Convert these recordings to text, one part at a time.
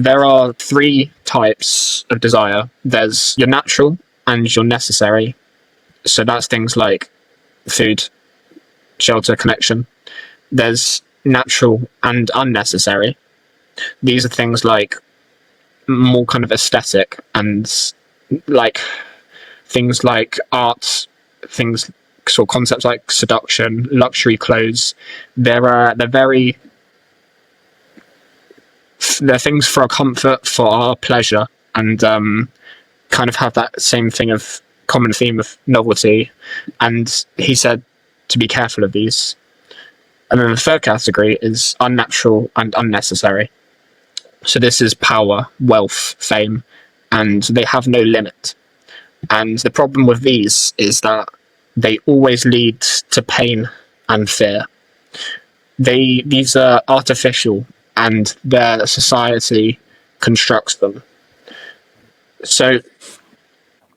There are three types of desire. There's your natural and your necessary. So that's things like food, shelter, connection. There's natural and unnecessary. These are things like more kind of aesthetic and like things like art, things sort of concepts like seduction, luxury clothes. They're things for our comfort, for our pleasure, and kind of have that same thing of common theme of novelty. And he said to be careful of these. And then the third category is unnatural and unnecessary. So this is power, wealth, fame, and they have no limit. And the problem with these is that they always lead to pain and fear. These are artificial, and their society constructs them. So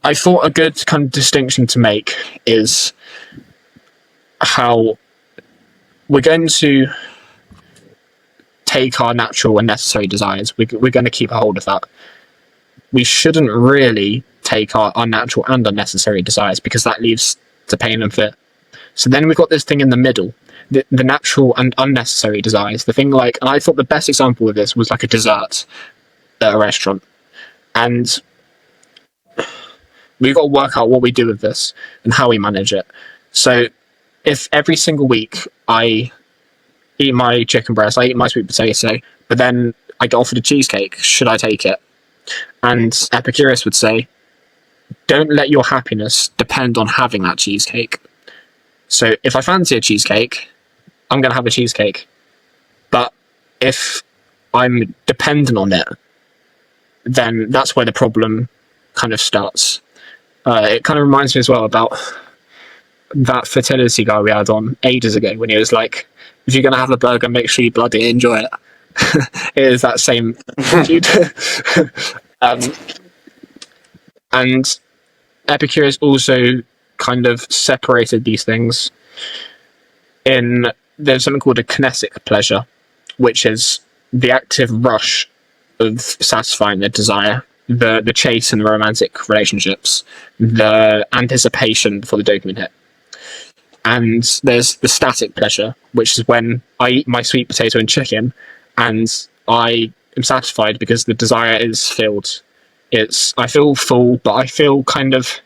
I thought a good kind of distinction to make is how we're going to take our natural and necessary desires. We're going to keep a hold of that. We shouldn't really take our unnatural and unnecessary desires, because that leads to pain and fear. So then we've got this thing in the middle, the natural and unnecessary desires. The thing like, and I thought the best example of this was like a dessert at a restaurant. And we've got to work out what we do with this and how we manage it. So if every single week I eat my chicken breast, I eat my sweet potato, but then I get offered a cheesecake, should I take it? And Epicurus would say, don't let your happiness depend on having that cheesecake. So if I fancy a cheesecake, I'm going to have a cheesecake. But if I'm dependent on it, then that's where the problem kind of starts. It kind of reminds me as well about that fertility guy we had on ages ago, when he was like, if you're going to have a burger, make sure you bloody enjoy it. It is that same attitude. And Epicurus also kind of separated these things in, there's something called a kinetic pleasure, which is the active rush of satisfying the desire, the chase in the romantic relationships, the anticipation before the dopamine hit. And there's the static pleasure, which is when I eat my sweet potato and chicken and I am satisfied because the desire is filled. I feel full, but I feel kind of,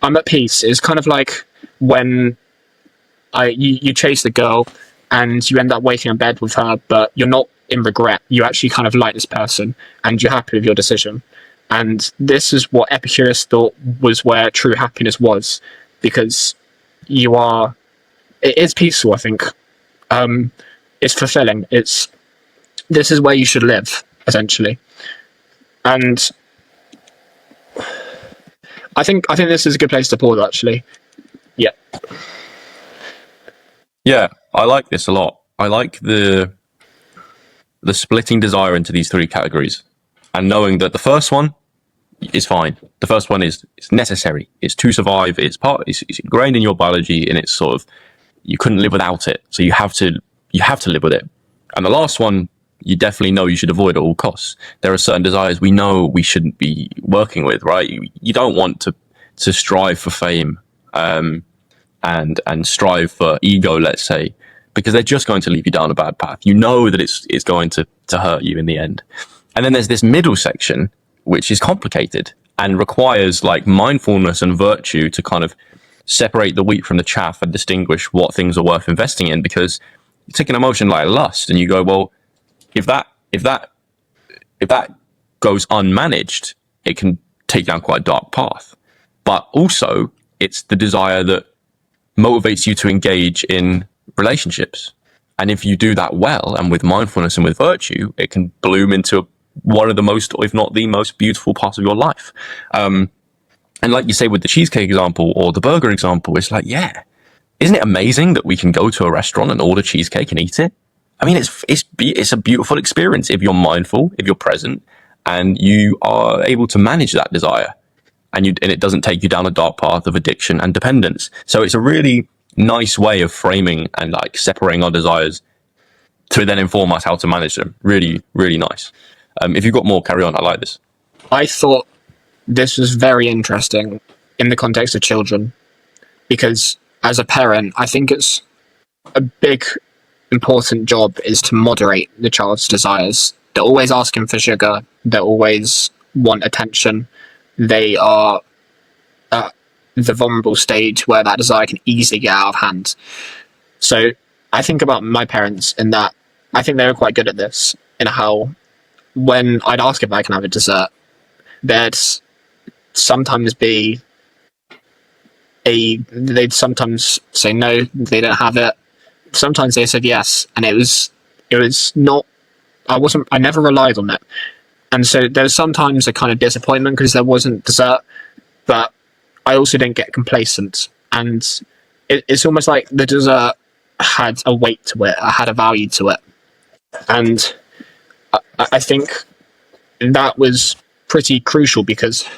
I'm at peace. It's kind of like when you chase the girl and you end up waking in bed with her, but you're not in regret. You actually kind of like this person and you're happy with your decision. And this is what Epicurus thought was where true happiness was, because it is peaceful, I think. It's fulfilling. This is where you should live, essentially. And I think this is a good place to pause, actually. Yeah. Yeah, I like this a lot. I like the splitting desire into these three categories, and knowing that the first one is fine. The first one is necessary. It's to survive. It's ingrained in your biology, and it's sort of, you couldn't live without it. So you have to live with it. And the last one, you definitely know you should avoid at all costs. There are certain desires we know we shouldn't be working with, right? You don't want to strive for fame, and strive for ego, let's say, because they're just going to lead you down a bad path. You know that it's going to hurt you in the end. And then there's this middle section, which is complicated and requires like mindfulness and virtue to kind of separate the wheat from the chaff and distinguish what things are worth investing in. Because you take an emotion like lust and you go, well, if that goes unmanaged, it can take down quite a dark path. But also, it's the desire that motivates you to engage in relationships. And if you do that well and with mindfulness and with virtue, it can bloom into one of the most, if not the most beautiful parts of your life. And like you say with the cheesecake example or the burger example, it's like, yeah, isn't it amazing that we can go to a restaurant and order cheesecake and eat it? I mean, it's a beautiful experience if you're mindful, if you're present, and you are able to manage that desire, and it doesn't take you down a dark path of addiction and dependence. So it's a really nice way of framing and like separating our desires to then inform us how to manage them. Really, really nice. If you've got more, carry on. I like this. I thought this was very interesting in the context of children, because as a parent, I think it's a big, important job is to moderate the child's desires. They're always asking for sugar. They always want attention. They are at the vulnerable stage where that desire can easily get out of hand. So I think about my parents in that I think they were quite good at this, in how when I'd ask if I can have a dessert, there'd sometimes be they'd sometimes say no, they don't have it. Sometimes they said yes, and it was not, I never relied on it. And so there was sometimes a kind of disappointment because there wasn't dessert, but I also didn't get complacent. And it's almost like the dessert had a weight to it, had a value to it. And I think that was pretty crucial because,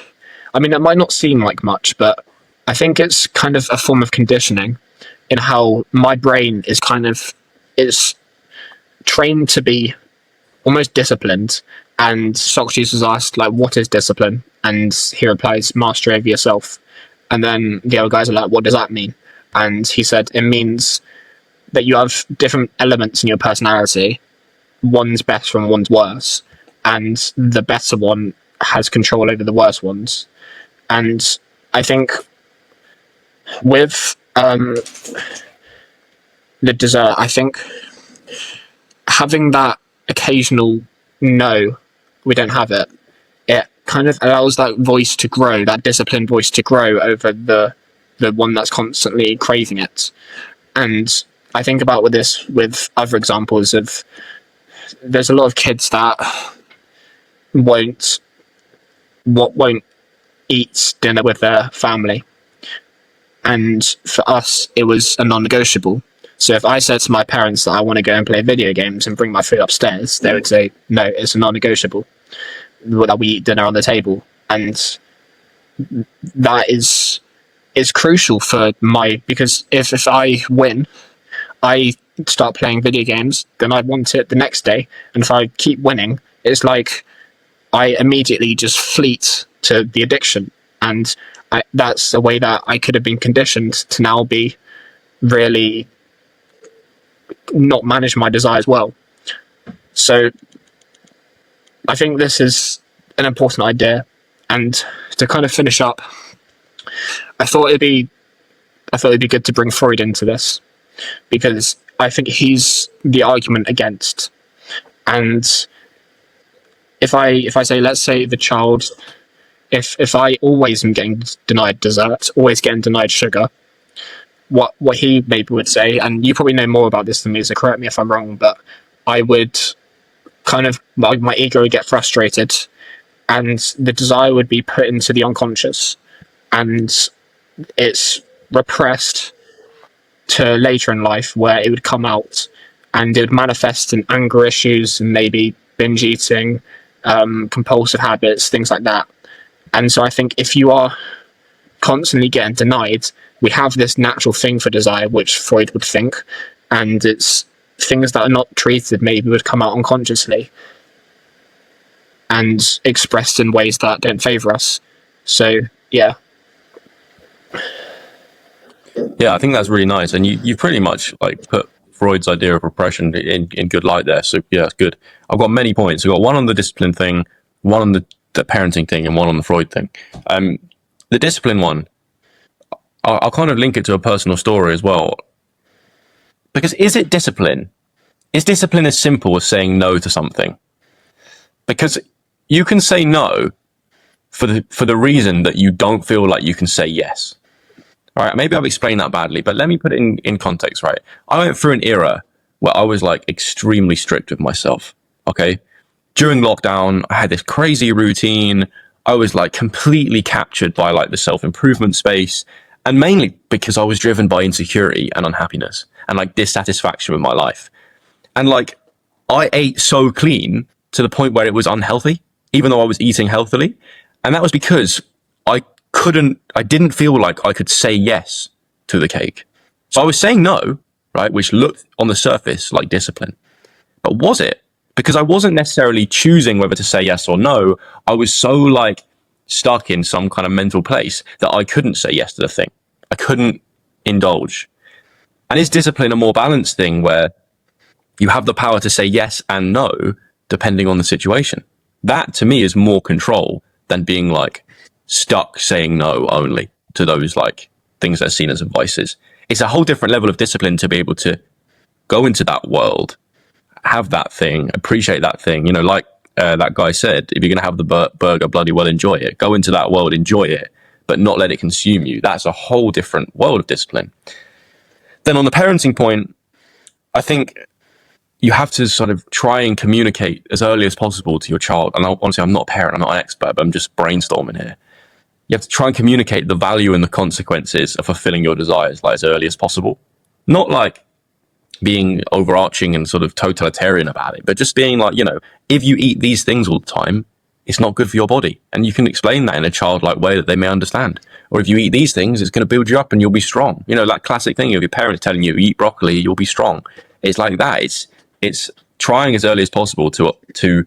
I mean, it might not seem like much, but I think it's kind of a form of conditioning in how my brain is trained to be almost disciplined. And Socrates was asked, like, what is discipline? And he replies, mastery over yourself. And then the other guys are like, what does that mean? And he said, it means that you have different elements in your personality. One's best and one's worse. And the better one has control over the worse ones. And I think with the dessert, I think having that occasional no, we don't have it, it kind of allows that voice to grow, that disciplined voice to grow over the one that's constantly craving it. And I think about with other examples of, there's a lot of kids that won't eat dinner with their family. And for us, it was a non-negotiable. So if I said to my parents that I want to go and play video games and bring my food upstairs, they would say, no, it's a non-negotiable that we eat dinner on the table. And that is crucial for because if I win, I start playing video games, then I want it the next day. And if I keep winning, it's like I immediately just fleet to the addiction. And that's a way that I could have been conditioned to now be really not manage my desires well. So I think this is an important idea. And to kind of finish up, I thought it'd be good to bring Freud into this, because I think he's the argument against. And if I say, let's say the child, if I always am getting denied dessert, always getting denied sugar, what he maybe would say, and you probably know more about this than me, so correct me if I'm wrong, but I would kind of, my ego would get frustrated, and the desire would be put into the unconscious, and it's repressed to later in life where it would come out, and it would manifest in anger issues and maybe binge eating, compulsive habits, things like that. And so I think if you are constantly getting denied, we have this natural thing for desire, which Freud would think, and it's things that are not treated maybe would come out unconsciously and expressed in ways that don't favour us. So, yeah. Yeah, I think that's really nice. And you pretty much like put Freud's idea of repression in good light there. So yeah, it's good. I've got many points. I've got one on the discipline thing, one on the parenting thing, and one on the Freud thing. The discipline one, I'll kind of link it to a personal story as well. Because is it discipline? Is discipline as simple as saying no to something? Because you can say no for the reason that you don't feel like you can say yes. All right, maybe I've explained that badly, but let me put it in context, right? I went through an era where I was like extremely strict with myself, okay? During lockdown, I had this crazy routine. I was like completely captured by like the self-improvement space, and mainly because I was driven by insecurity and unhappiness and like dissatisfaction with my life. And like I ate so clean to the point where it was unhealthy, even though I was eating healthily. And that was because I didn't feel like I could say yes to the cake. So I was saying no, right? Which looked on the surface like discipline. But was it? because I wasn't necessarily choosing whether to say yes or no. I was so like stuck in some kind of mental place that I couldn't say yes to the thing. I couldn't indulge. And is discipline a more balanced thing where you have the power to say yes and no depending on the situation? That to me is more control than being like stuck saying no only to those like things that are seen as vices. It's a whole different level of discipline to be able to go into that world, have that thing, appreciate that thing. You know, like that guy said, if you're going to have the burger, bloody well enjoy it. Go into that world, enjoy it, but not let it consume you. That's a whole different world of discipline. Then on the parenting point, I think you have to sort of try and communicate as early as possible to your child. And honestly, I'm not a parent, I'm not an expert, but I'm just brainstorming here. You have to try and communicate the value and the consequences of fulfilling your desires like as early as possible. Not like being overarching and sort of totalitarian about it, but just being like, you know, if you eat these things all the time, it's not good for your body. And you can explain that in a childlike way that they may understand. Or if you eat these things, it's going to build you up and you'll be strong. You know, that classic thing of your parents telling you, eat broccoli, you'll be strong. It's like that. It's trying as early as possible to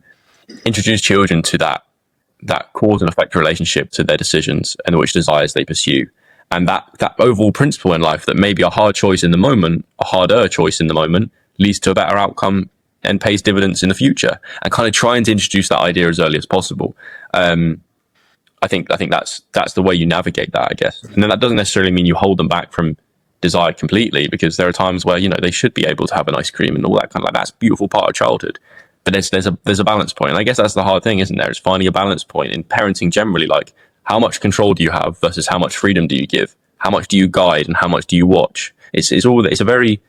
introduce children to that cause and effect relationship to their decisions and which desires they pursue. And that overall principle in life that maybe a hard choice in the moment, a harder choice in the moment, leads to a better outcome and pays dividends in the future. And kind of trying to introduce that idea as early as possible. I think that's the way you navigate that, I guess. And then that doesn't necessarily mean you hold them back from desire completely, because there are times where, you know, they should be able to have an ice cream and all that kind of like that's a beautiful part of childhood. But there's a balance point. And I guess that's the hard thing, isn't there? It's finding a balance point in parenting generally, like how much control do you have versus how much freedom do you give? How much do you guide and how much do you watch? It's a very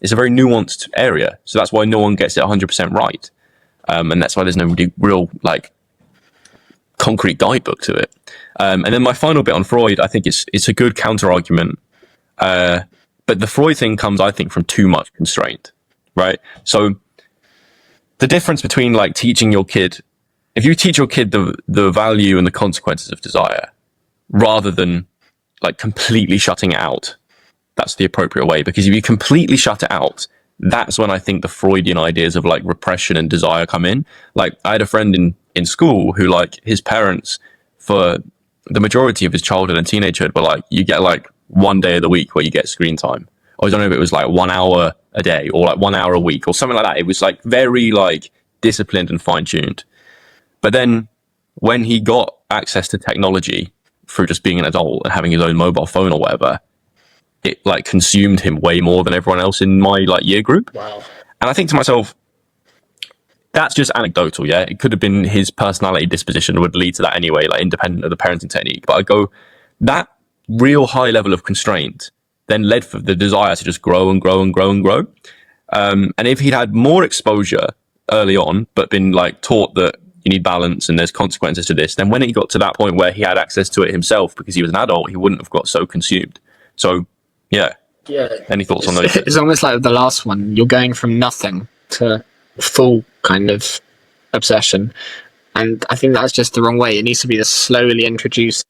nuanced area. So that's why no one gets it 100% right. And that's why there's no real like concrete guidebook to it. And then my final bit on Freud, I think it's a good counter argument. But the Freud thing comes, I think, from too much constraint, right? So the difference between like teaching your kid, if you teach your kid the value and the consequences of desire, rather than like completely shutting it out, that's the appropriate way. Because if you completely shut it out, that's when I think the Freudian ideas of like repression and desire come in. Like I had a friend in school who like his parents for the majority of his childhood and teenagehood were like, you get like 1 day of the week where you get screen time. Or I don't know if it was like 1 hour a day or like 1 hour a week or something like that. It was like very like disciplined and fine tuned. But then when he got access to technology through just being an adult and having his own mobile phone or whatever, it like consumed him way more than everyone else in my like year group. Wow. And I think to myself, that's just anecdotal, yeah? It could have been his personality disposition would lead to that anyway, like independent of the parenting technique. But I go, that real high level of constraint then led for the desire to just grow and grow and grow and grow. And if he'd had more exposure early on, but been like taught that you need balance and there's consequences to this, then when he got to that point where he had access to it himself because he was an adult, he wouldn't have got so consumed. So, yeah. Any thoughts on those? It's almost like the last one. You're going from nothing to full kind of obsession. And I think that's just the wrong way. It needs to be the slowly introduced